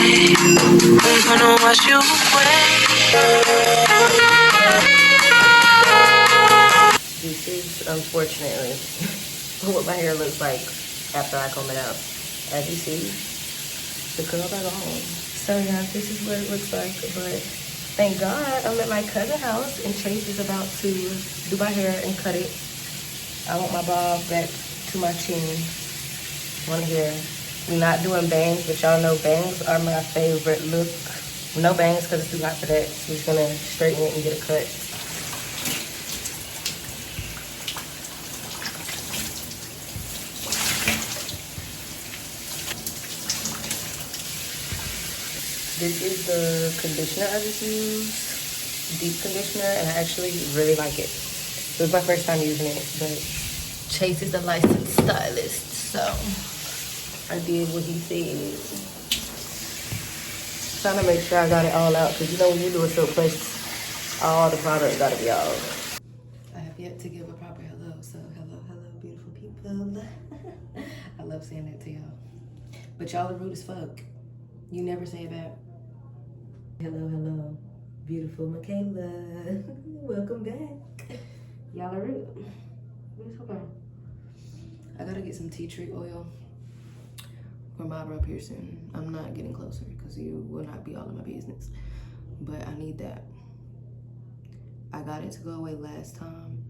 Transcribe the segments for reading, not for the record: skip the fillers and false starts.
I'm gonna wash you away. This is unfortunately what my hair looks like after I comb it out. As you see, the curls are gone. So yeah, this is what it looks like. But thank God I'm at my cousin's house and Chase is about to do my hair and cut it. I want my bob back to my chin. One hair. We're not doing bangs, but y'all know bangs are my favorite look. No bangs because it's too hot for that. So he's gonna straighten it and get a cut. This is the conditioner I just used, deep conditioner, and I actually really like it. It was my first time using it, but Chase is a licensed stylist, so I did what he said. Trying to make sure I got it all out, because you know when you do a silk place, all the product gotta be out. I have yet to give a proper hello, so hello, beautiful people. I love saying that to y'all. But y'all are rude as fuck. You never say it back. Hello, beautiful MICAYLA. Welcome back. Y'all are rude. Okay. I gotta get some tea tree oil for my eyebrow piercing. I'm not getting closer because you will not be all in my business. But I need that. I got it to go away last time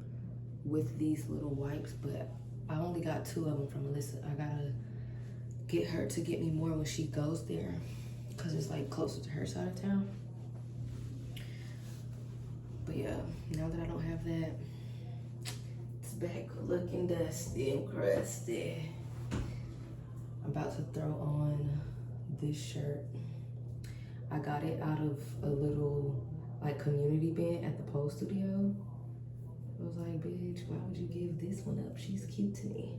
with these little wipes, but I only got 2 of them from Melissa. I gotta get her to get me more when she goes there because it's like closer to her side of town. But yeah, now that I don't have that, it's back looking dusty and crusty. I'm about to throw on this shirt. I got it out of a little like community bin at the pole studio. I was like, bitch, why would you give this one up? She's cute to me.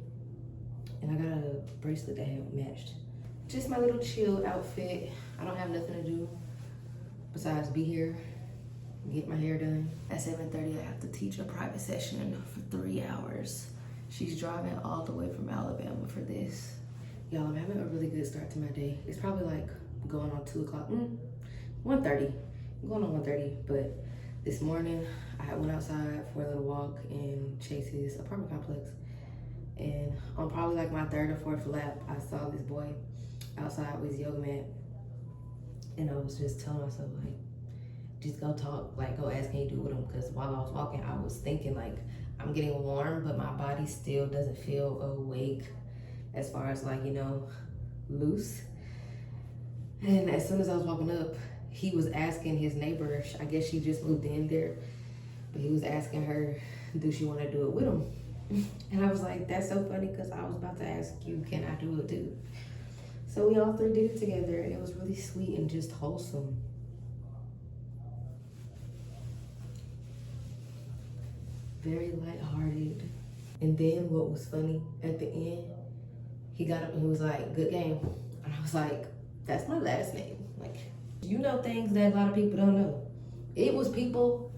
And I got a bracelet that had matched. Just my little chill outfit. I don't have nothing to do besides be here, get my hair done. At 7:30, I have to teach a private session for 3 hours. She's driving all the way from Alabama for this. Y'all, I'm having a really good start to my day. It's probably like going on 2 o'clock, 1:30. I'm going on 1:30, but this morning I went outside for a little walk in Chase's apartment complex. And on probably like my 3rd or 4th lap, I saw this boy outside with his yoga mat. And I was just telling myself, like, just go talk, like go ask, can you do with him? Because while I was walking, I was thinking like, I'm getting warm, but my body still doesn't feel awake as far as like, you know, loose. And as soon as I was walking up, he was asking his neighbor, I guess she just moved in there, but he was asking her, do she want to do it with him? And I was like, that's so funny because I was about to ask you, can I do it too? So we all 3 did it together and it was really sweet and just wholesome. Very lighthearted. And then what was funny, at the end, he got up and he was like, good game. And I was like, that's my last name. Like, you know things that a lot of people don't know. It was people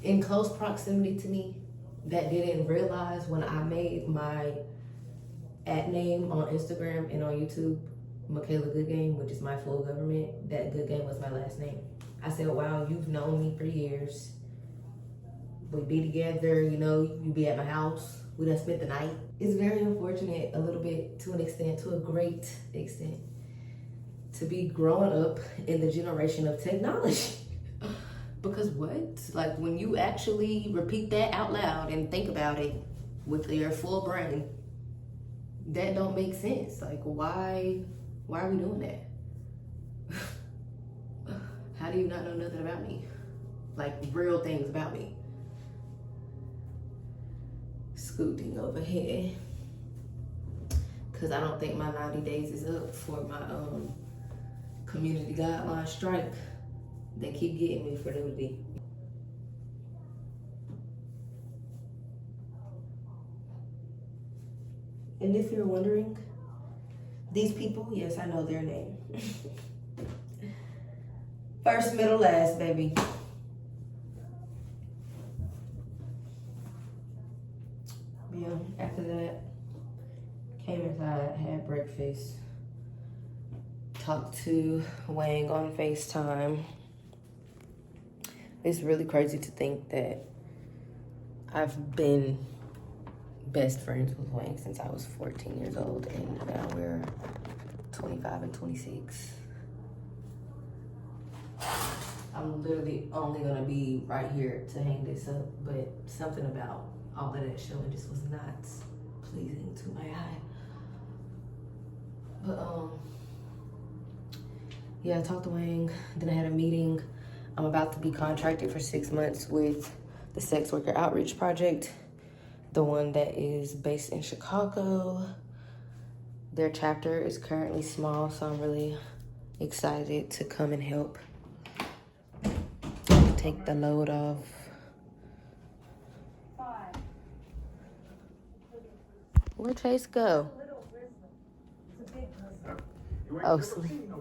in close proximity to me that didn't realize when I made my @ name on Instagram and on YouTube, MICAYLA GOODGAME, which is my full government, that GOODGAME was my last name. I said, wow, you've known me for years. We'd be together, you know, you'd be at my house. We done spent the night. It's very unfortunate a little bit, to an extent, to a great extent, to be growing up in the generation of technology. Because what? Like when you actually repeat that out loud and think about it with your full brain, that don't make sense. Like why are we doing that? How do you not know nothing about me? Like real things about me. Scooting over here. Cause I don't think my 90 days is up for my community guideline strike. They keep getting me for nudity. And if you're wondering, these people, yes, I know their name. First, middle, last, baby. Yeah, after that, came inside, had breakfast, talked to Wang on FaceTime. It's really crazy to think that I've been best friends with Wang since I was 14 years old, and now we're 25 and 26. I'm literally only gonna be right here to hang this up, but something about all of that showing just was not pleasing to my eye. But yeah, I talked to Wang, then I had a meeting. I'm about to be contracted for 6 months with the Sex Worker Outreach Project, the one that is based in Chicago. Their chapter is currently small, so I'm really excited to come and help take the load off. Where'd Chase go? Oh, sleep.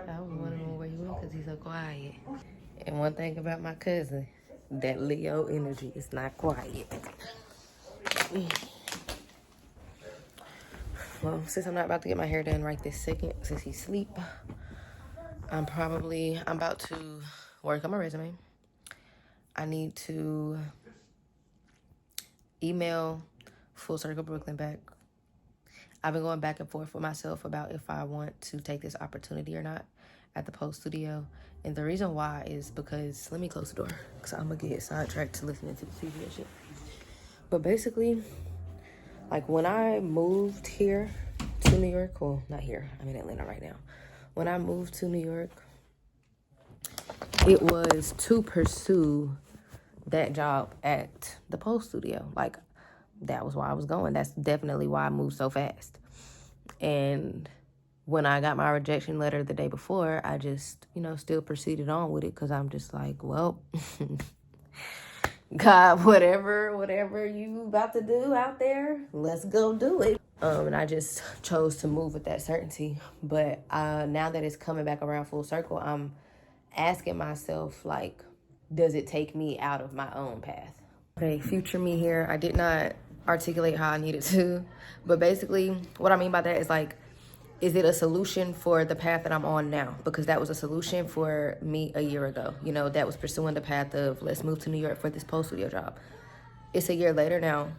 I was wondering where he went because he's so quiet. And one thing about my cousin, that Leo energy is not quiet. Well, since I'm not about to get my hair done right this second, since he's asleep, I'm about to work on my resume. I need to email Full Circle Brooklyn back. I've been going back and forth with myself about if I want to take this opportunity or not at the Post Studio. And the reason why is because, let me close the door, because I'm going to get sidetracked to listening to the TV and shit. But basically, like when I moved here to New York, well, not here, I'm in Atlanta right now. When I moved to New York, it was to pursue that job at the Post Studio. Like, that was why I was going. That's definitely why I moved so fast. And when I got my rejection letter the day before, I just, still proceeded on with it because I'm just like, well, God, whatever you about to do out there, let's go do it. And I just chose to move with that certainty. But now that it's coming back around full circle, I'm asking myself, like, does it take me out of my own path? Okay, future me here. I did not articulate how I needed to, but basically what I mean by that is, like, is it a solution for the path that I'm on now? Because that was a solution for me a year ago. That was pursuing the path of let's move to New York for this Post Studio job. It's a year later now.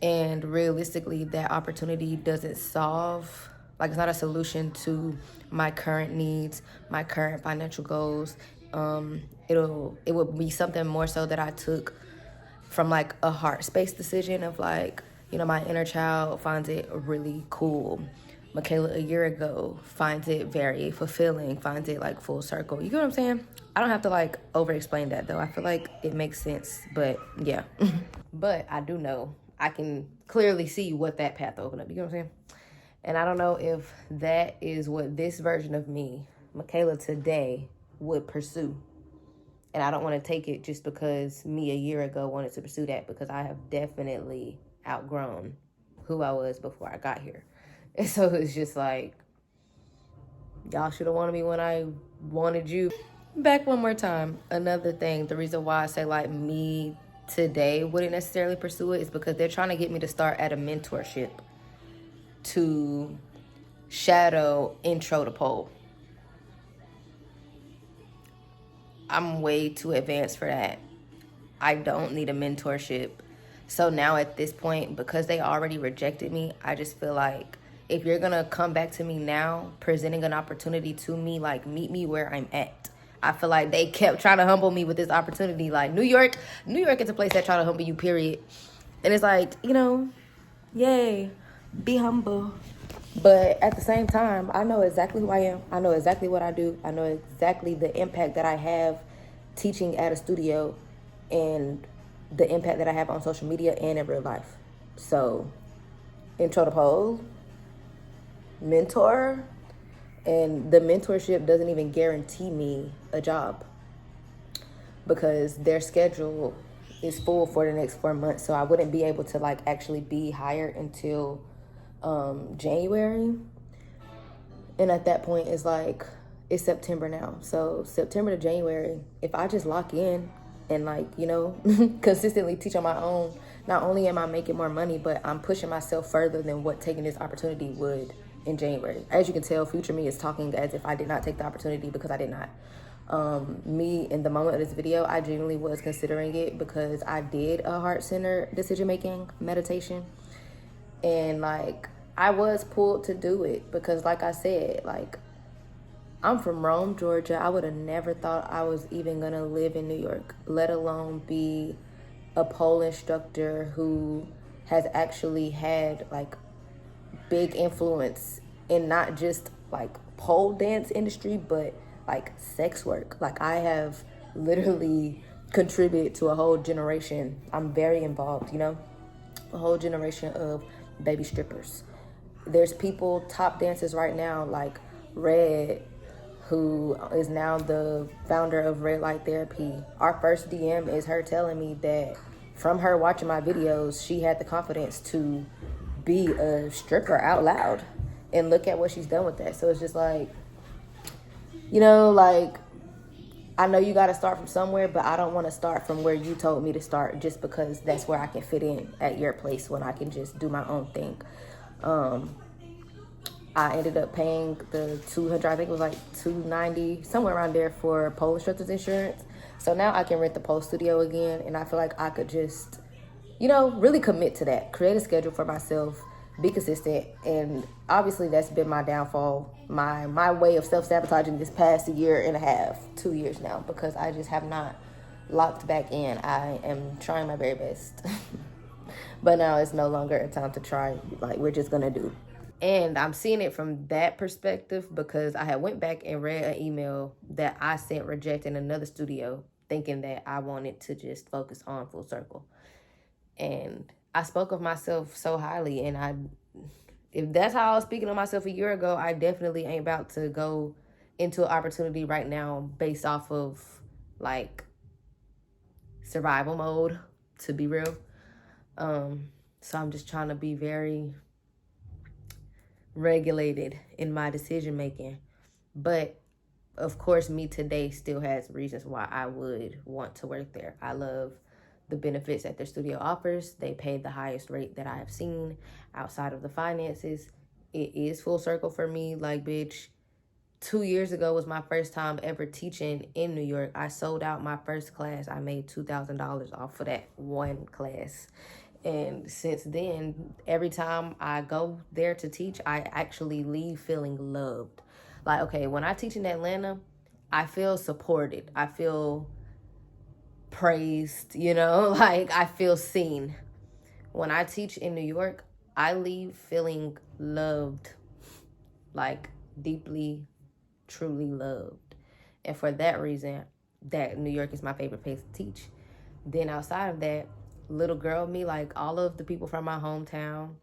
And realistically, that opportunity doesn't solve, like, it's not a solution to my current needs, my current financial goals. It would be something more so that I took from, like, a heart space decision of, like, my inner child finds it really cool. MICAYLA a year ago finds it very fulfilling, finds it, like, full circle. You get what I'm saying? I don't have to, like, over explain that though. I feel like it makes sense, but yeah. But I do know, I can clearly see what that path opened up. You know what I'm saying? And I don't know if that is what this version of me, MICAYLA today, would pursue. And I don't want to take it just because me a year ago wanted to pursue that, because I have definitely outgrown who I was before I got here. And so it's just like, y'all should have wanted me when I wanted you. Back one more time. Another thing, the reason why I say, like, me today wouldn't necessarily pursue it is because they're trying to get me to start at a mentorship to shadow intro to pole. I'm way too advanced for that. I don't need a mentorship. So now at this point, because they already rejected me, I just feel like if you're going to come back to me now, presenting an opportunity to me, like, meet me where I'm at. I feel like they kept trying to humble me with this opportunity. Like, New York is a place that try to humble you, period. And it's like, yay, be humble. But at the same time, I know exactly who I am. I know exactly what I do. I know exactly the impact that I have teaching at a studio and the impact that I have on social media and in real life. So, intro to pole, mentor, and the mentorship doesn't even guarantee me a job because their schedule is full for the next 4 months. So I wouldn't be able to, like, actually be hired until January. And at that point, it's like, it's September now. So September to January, if I just lock in and, like, consistently teach on my own, not only am I making more money, but I'm pushing myself further than what taking this opportunity would in January. As you can tell, future me is talking as if I did not take the opportunity, because I did not. Me, in the moment of this video, I genuinely was considering it because I did a heart-centered decision-making meditation. And like, I was pulled to do it because, like I said, like, I'm from Rome, Georgia. I would have never thought I was even gonna live in New York, let alone be a pole instructor who has actually had like big influence in not just like pole dance industry, but like sex work. Like, I have literally contributed to a whole generation. I'm very involved, you know, a whole generation of baby strippers. There's people, top dancers right now, like Red, who is now the founder of Red Light Therapy. Our first DM is her telling me that from her watching my videos, she had the confidence to be a stripper out loud. And look at what she's done with that. So it's just like, you know, like, I know you got to start from somewhere, but I don't want to start from where you told me to start just because that's where I can fit in at your place when I can just do my own thing. I ended up paying the $200, I think it was like $290, somewhere around there, for pole instructor's insurance. So now I can rent the pole studio again, and I feel like I could just, you know, really commit to that, create a schedule for myself, be consistent. And obviously that's been my downfall, my way of self-sabotaging this past year and a half, 2 years now, because I just have not locked back in. I am trying my very best. But now it's no longer a time to try. Like, we're just gonna do. And I'm seeing it from that perspective because I had went back and read an email that I sent rejecting another studio, thinking that I wanted to just focus on Full Circle. And I spoke of myself so highly, and if that's how I was speaking of myself a year ago, I definitely ain't about to go into an opportunity right now based off of like survival mode, to be real. So I'm just trying to be very regulated in my decision making. But of course, me today still has reasons why I would want to work there. I love the benefits that their studio offers. They pay the highest rate that I have seen outside of the finances. It is Full Circle for me. Like, bitch, 2 years ago was my first time ever teaching in New York. I sold out my first class. I made $2,000 off of that one class. And since then, every time I go there to teach, I actually leave feeling loved. Like, okay, when I teach in Atlanta, I feel supported. I feel praised, you know, like I feel seen. When I teach in New York, I leave feeling loved, like deeply, truly loved. And for that reason, that New York is my favorite place to teach. Then outside of that, little girl me, like all of the people from my hometown,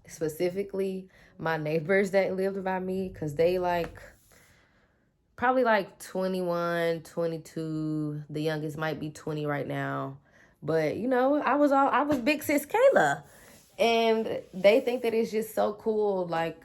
specifically my neighbors that lived by me, because they like probably like 21, 22. The youngest might be 20 right now. But you know, I was big sis Kayla. And they think that it's just so cool, like,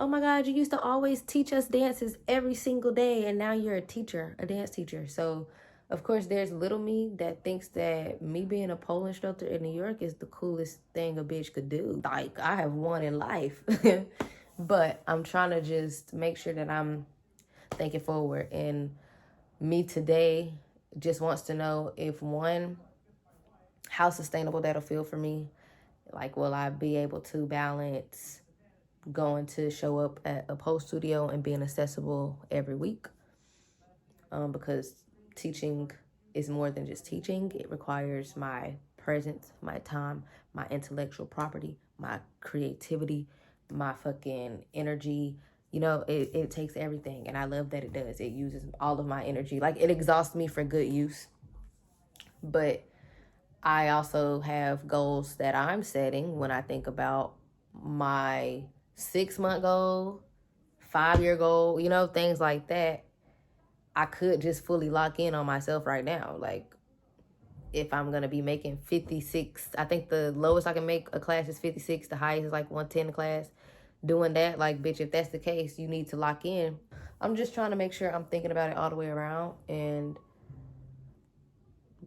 oh my God, you used to always teach us dances every single day, and now you're a teacher, a dance teacher. So of course, there's little me that thinks that me being a pole instructor in New York is the coolest thing a bitch could do. Like, I have won in life. But I'm trying to just make sure that I'm thinking forward. And me today just wants to know if, one, how sustainable that'll feel for me. Like, will I be able to balance going to show up at a pole studio and being accessible every week? Because teaching is more than just teaching. It requires my presence, my time, my intellectual property, my creativity, my fucking energy. You know, it takes everything. And I love that it does. It uses all of my energy. Like, it exhausts me for good use. But I also have goals that I'm setting when I think about my 6-month goal, 5-year goal, you know, things like that. I could just fully lock in on myself right now. Like, if I'm going to be making 56, I think the lowest I can make a class is 56. The highest is like 110 a class. Doing that, like, bitch, if that's the case, you need to lock in. I'm just trying to make sure I'm thinking about it all the way around and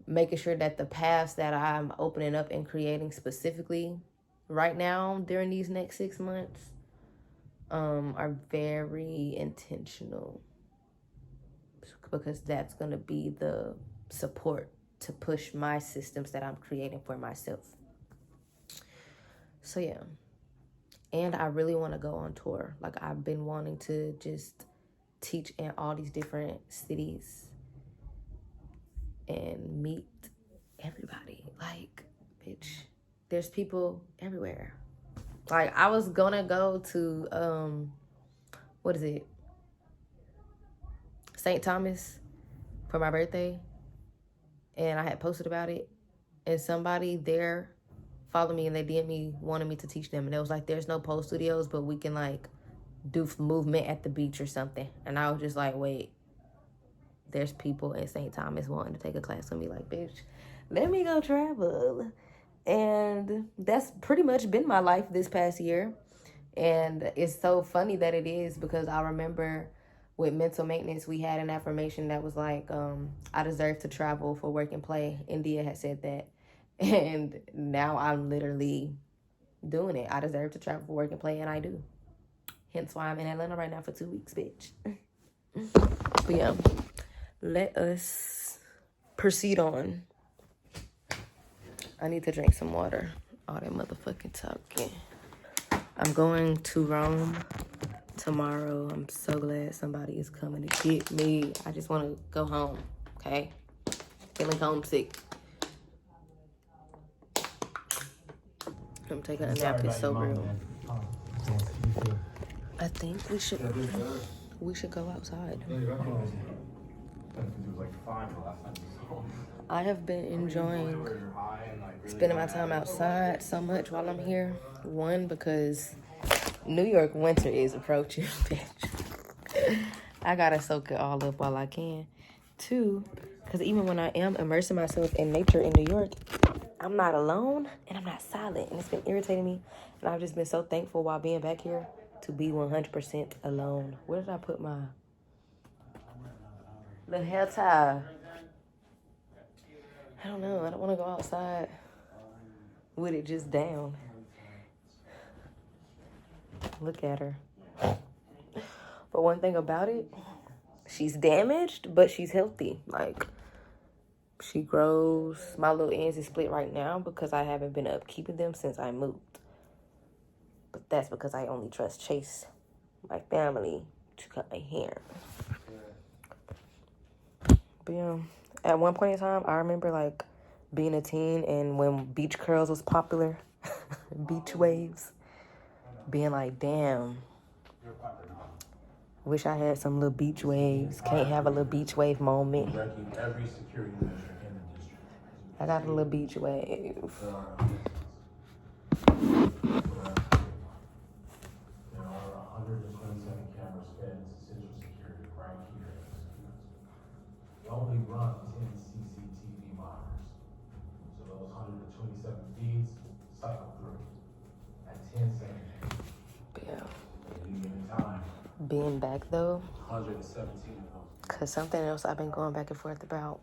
making sure that the paths that I'm opening up and creating specifically right now during these next 6 months are very intentional, because that's going to be the support to push my systems that I'm creating for myself. So yeah. And I really want to go on tour. Like, I've been wanting to just teach in all these different cities and meet everybody. Like, bitch, there's people everywhere. Like, I was gonna go to what is it, St. Thomas for my birthday, and I had posted about it, and somebody there followed me and they DM me, wanted me to teach them, and it was like, there's no pole studios, but we can like do movement at the beach or something. And I was just like, wait, there's people in St. Thomas wanting to take a class with me. Like, bitch, let me go travel. And that's pretty much been my life this past year. And it's so funny that it is, because I remember with mental maintenance, we had an affirmation that was like, I deserve to travel for work and play. India had said that. And now I'm literally doing it. I deserve to travel for work and play, and I do. Hence why I'm in Atlanta right now for 2 weeks, bitch. But yeah, let us proceed on. I need to drink some water. All that motherfucking talking. I'm going to Rome tomorrow. I'm so glad somebody is coming to get me. I just want to go home, okay? Feeling homesick. I'm taking a nap. It's so real. I think we should go outside. I have been enjoying spending my time outside so much while I'm here. One, because New York winter is approaching, bitch. I gotta soak it all up while I can. Two, because even when I am immersing myself in nature in New York, I'm not alone and I'm not silent, and it's been irritating me. And I've just been so thankful while being back here to be 100% alone. Where did I put my little hair tie? I don't know. I don't want to go outside with it just down. Look at her. But one thing about it, she's damaged, but she's healthy. Like, she grows. My little ends is split right now because I haven't been upkeeping them since I moved. But that's because I only trust Chase, my family, to cut my hair. But yeah, at one point in time, I remember like being a teen and when beach curls was popular, beach waves, being like, damn, wish I had some little beach waves. Can't have a little beach wave moment. I got a little beach wave. Only run 10 CCTV monitors. So those 127 feeds cycle through at 10 seconds. Yeah. At any given time. Being back though, 117 of them. because something else I've been going back and forth about.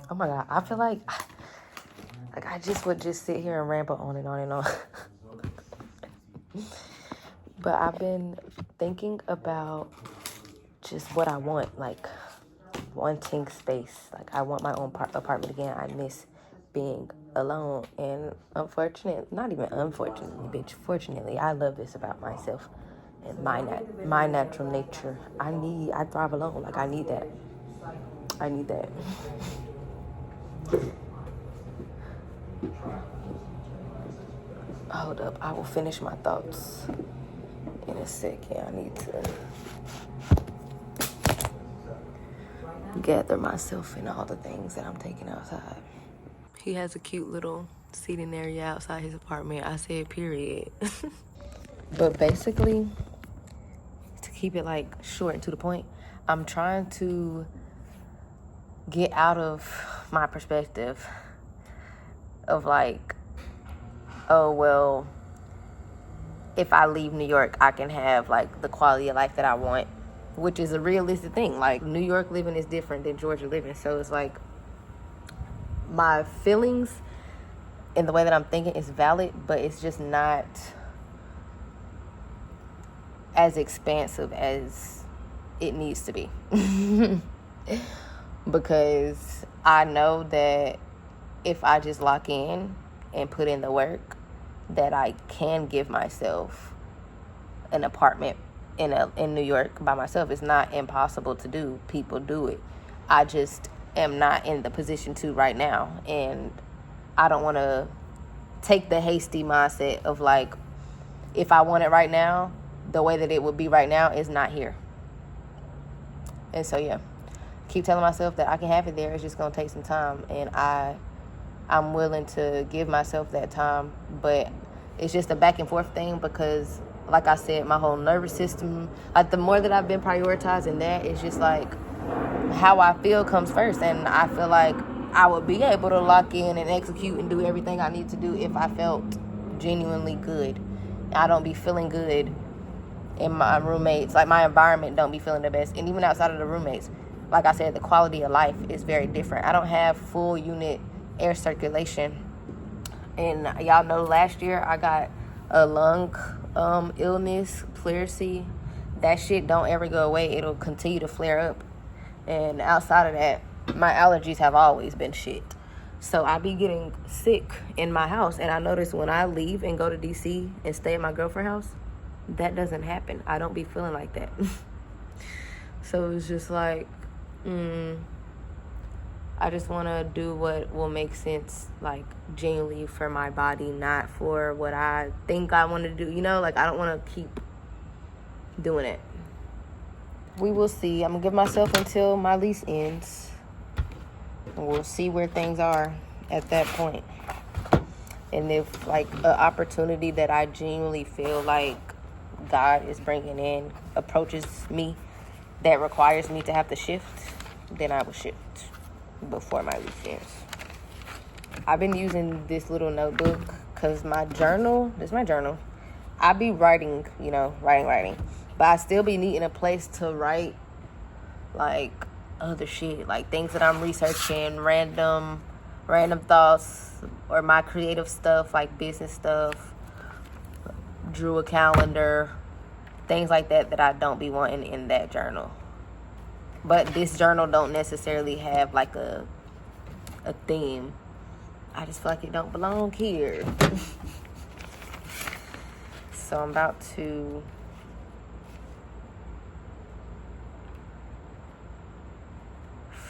Oh my God, I feel like I just would just sit here and ramble on and on and on. But I've been thinking about just what I want, like wanting space. Like, I want my own apartment again. I miss being alone. And not even unfortunately, bitch, fortunately, I love this about myself and my natural nature. I thrive alone. Like, I need that. Hold up, I will finish my thoughts in a second. I need to gather myself in all the things that I'm taking outside. He has a cute little seating area outside his apartment. I said period. But basically, to keep it like short and to the point, I'm trying to get out of my perspective of like, oh, well, if I leave New York, I can have like the quality of life that I want, which is a realistic thing. Like, New York living is different than Georgia living. So it's like, my feelings and the way that I'm thinking is valid, but it's just not as expansive as it needs to be. Because I know that if I just lock in and put in the work, that I can give myself an apartment in New York by myself. It's not impossible to do. People do it. I just am not in the position to right now, and I don't want to take the hasty mindset of like, if I want it right now, the way that it would be right now is not here. And so yeah, keep telling myself that I can have it there. It's just gonna take some time, and I'm willing to give myself that time. But it's just a back and forth thing, because like I said, my whole nervous system, like the more that I've been prioritizing that, it's just like how I feel comes first. And I feel like I would be able to lock in and execute and do everything I need to do if I felt genuinely good. I don't be feeling good in my roommates, like my environment don't be feeling the best. And even outside of the roommates, like I said, the quality of life is very different. I don't have full unit air circulation. And y'all know last year I got a lung illness, pleurisy. That shit don't ever go away. It'll continue to flare up. And outside of that, my allergies have always been shit. So I be getting sick in my house. And I notice when I leave and go to DC and stay at my girlfriend's house, that doesn't happen. I don't be feeling like that. So it's just like, I just want to do what will make sense, like, genuinely for my body, not for what I think I want to do. You know, like, I don't want to keep doing it. We will see. I'm going to give myself until my lease ends. And we'll see where things are at that point. And if, like, an opportunity that I genuinely feel like God is bringing in approaches me that requires me to have to shift, then I will shift before my lease ends. I've been using this little notebook because my journal, this is my journal. I be writing, you know, writing. But I still be needing a place to write, like, other shit. Like, things that I'm researching, random thoughts, or my creative stuff, like business stuff. Drew a calendar, things like that I don't be wanting in that journal. But this journal don't necessarily have like a theme. I just feel like it don't belong here. So I'm about to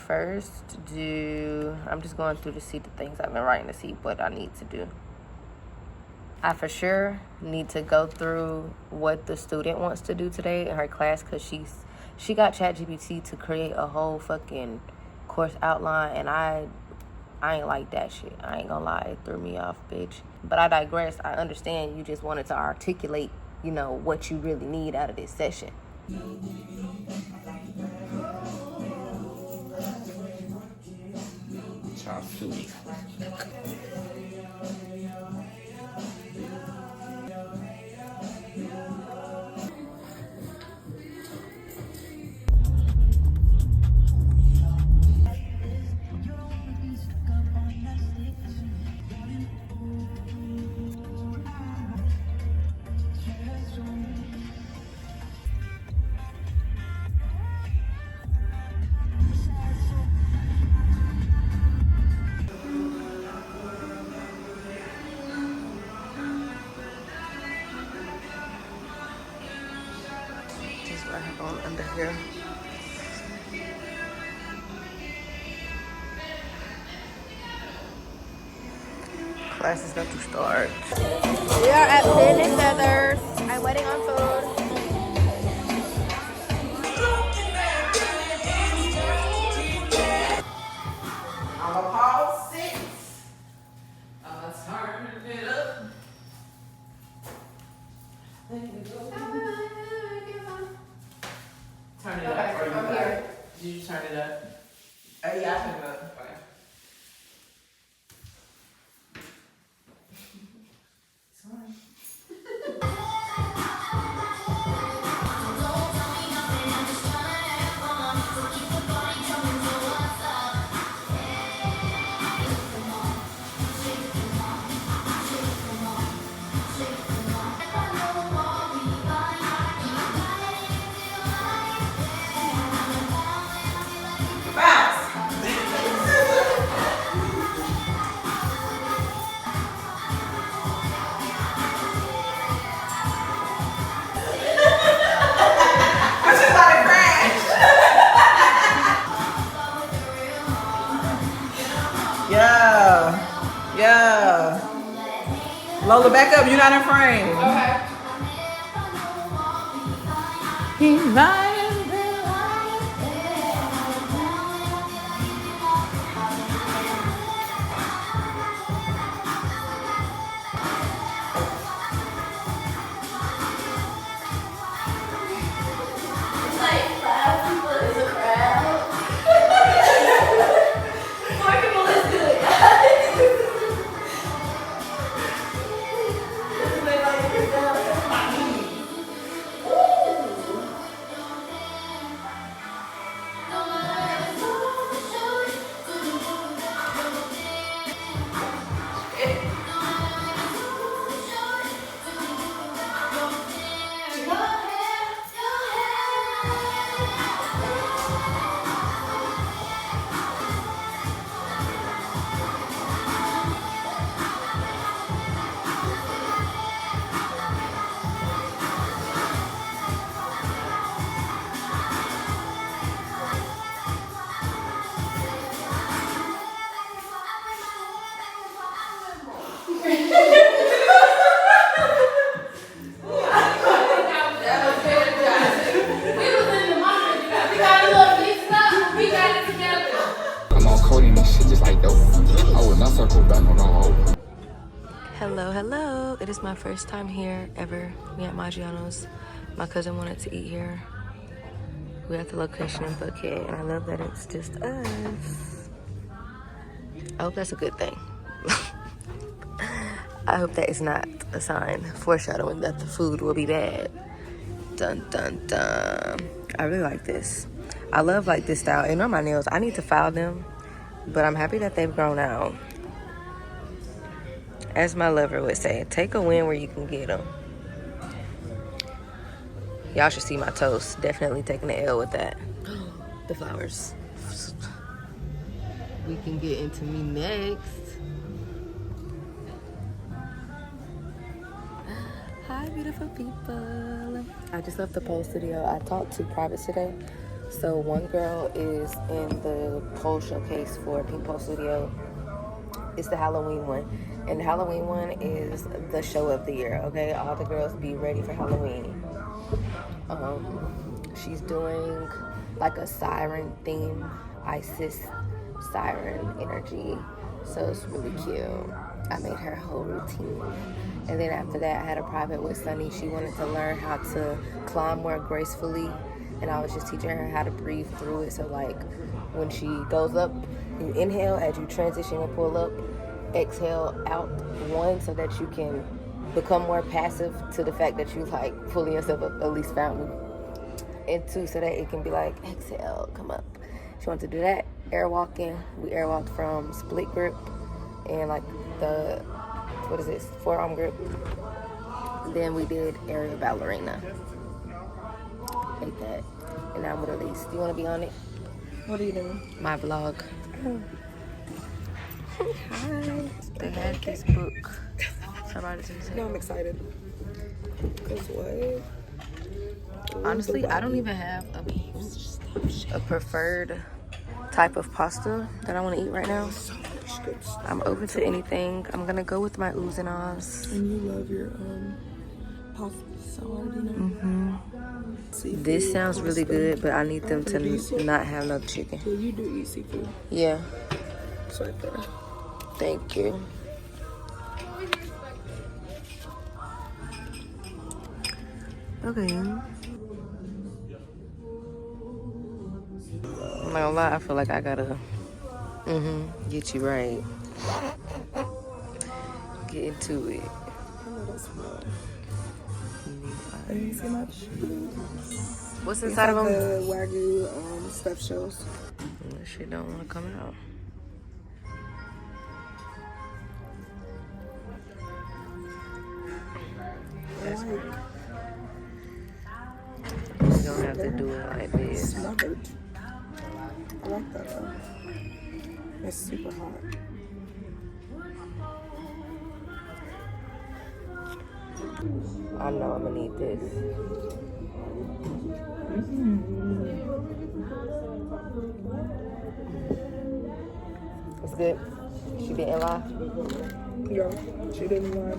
I'm just going through to see the things I've been writing to see what I need to do. I for sure need to go through what the student wants to do today in her class, because she got ChatGPT to create a whole fucking course outline, and I ain't like that shit. I ain't gonna lie, it threw me off, bitch. But I digress. I understand you just wanted to articulate, you know, what you really need out of this session. Chop suey. On under here. Class is about to start. We are at Pin and Feathers. I'm waiting on food. I'm a pause 6. Turn it up. Turn it up. Or I'm here. Did you turn it up? Yeah, I turned it up. Okay. Sorry. So back up. You're not in frame. Okay. He might have been Hello, hello. It is my first time here ever. We at Maggiano's. My cousin wanted to eat here. We at the location in Buckhead, and I love that it's just us. I hope that's a good thing. I hope that is not a sign foreshadowing that the food will be bad. Dun dun dun. I really like this. I love like this style. And on my nails, I need to file them, but I'm happy that they've grown out. As my lover would say, take a win where you can get them. Y'all should see my toast. Definitely taking the L with that. The flowers. We can get into me next. Hi, beautiful people. I just left the pole studio. I talked to privates today. So one girl is in the pole showcase for Pink Pole Studio. It's the Halloween one. And the Halloween one is the show of the year, okay? All the girls be ready for Halloween. She's doing like a siren theme, Isis siren energy. So it's really cute. I made her whole routine. And then after that, I had a private with Sunny. She wanted to learn how to climb more gracefully. And I was just teaching her how to breathe through it. So like when she goes up, you inhale as you transition and pull up. Exhale out, one, so that you can become more passive to the fact that you like pulling yourself up, at least found me. And two, so that it can be like, exhale, come up. She wanted to do that. Airwalking. We airwalked from split grip and like the, what is this, forearm grip. Then we did aerial ballerina. Like that. And now I'm with Elise. Do you want to be on it? What are you doing? My vlog. Hi. They had this book. No, I'm excited. Cause what? Honestly, I don't even have a preferred type of pasta that I want to eat right now. I'm open to anything. I'm gonna go with my oohs and ahs. And you love your pasta salad, you know? Mm-hmm. This sounds really good, but I need them to not have no chicken. So you do eat seafood? Yeah. It's right there. Thank you. Okay. I'm not gonna lie, I feel like I gotta get you right. Get into it. I know that's well. I didn't see much. What's inside of them? The Wagyu stuffed shells. That shit don't want to come out. That's right. You don't have to do it like this. Smothered. I like that though. It's super hot. I know I'm gonna need this. It's good. She didn't lie. Yeah, she didn't lie.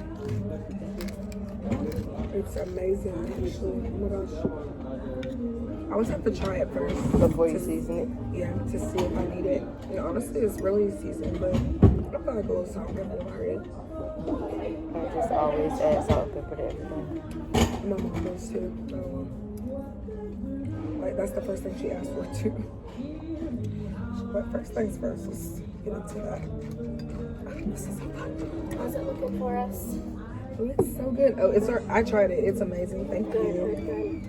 It's amazing, actually. Oh my gosh. I always have to try it first. Before you season it? Yeah, to see if I need it. And honestly, it's really seasoned, but I feel like a little salt and pepper over it. I just always add salt and pepper to everything. My mom does too. Like, that's the first thing she asked for, too. But first things first, let's get into that. This is so fun. How's it looking for us? It looks so good. Oh, I tried it. It's amazing. Thank you.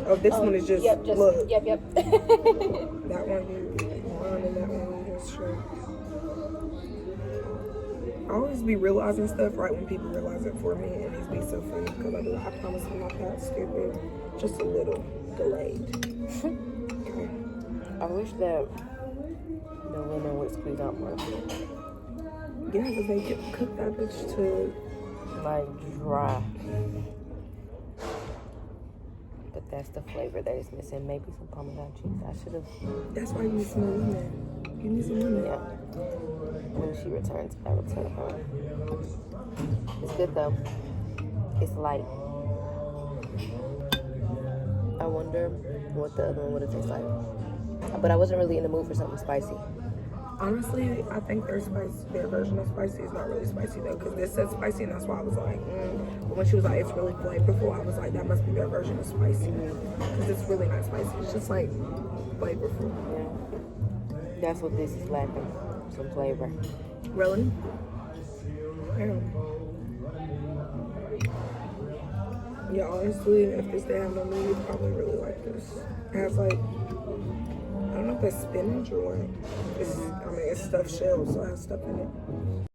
Oh, this one is just, Yep, look. Yep. That one you run and that one you just straight. I always be realizing stuff right when people realize it for me, and it's be so funny because I be like, I promise I'm not that stupid. Just a little delayed. Okay. I wish that the lemon would squeeze out more. Yeah, because they can cook that bitch to Like dry. But that's the flavor that is missing. Maybe some Parmesan cheese. I should have. That's why you need some lemon. You need some lemon. Yeah. When she returns, I will tell her. It's good though. It's light. I wonder what the other one would have tasted like. But I wasn't really in the mood for something spicy. Honestly, I think their version of spicy is not really spicy though, because this said spicy, and that's why I was like, But when she was like, it's really flavorful, I was like, that must be their version of spicy, because it's really not spicy. It's just like flavorful. Yeah. That's what this is lacking. Some flavor. Really? Yeah, honestly, if this didn't have no meat, you'd probably really like this. It has like, I don't know if it's spinach or what. It's stuffed shells, so it has stuff in it.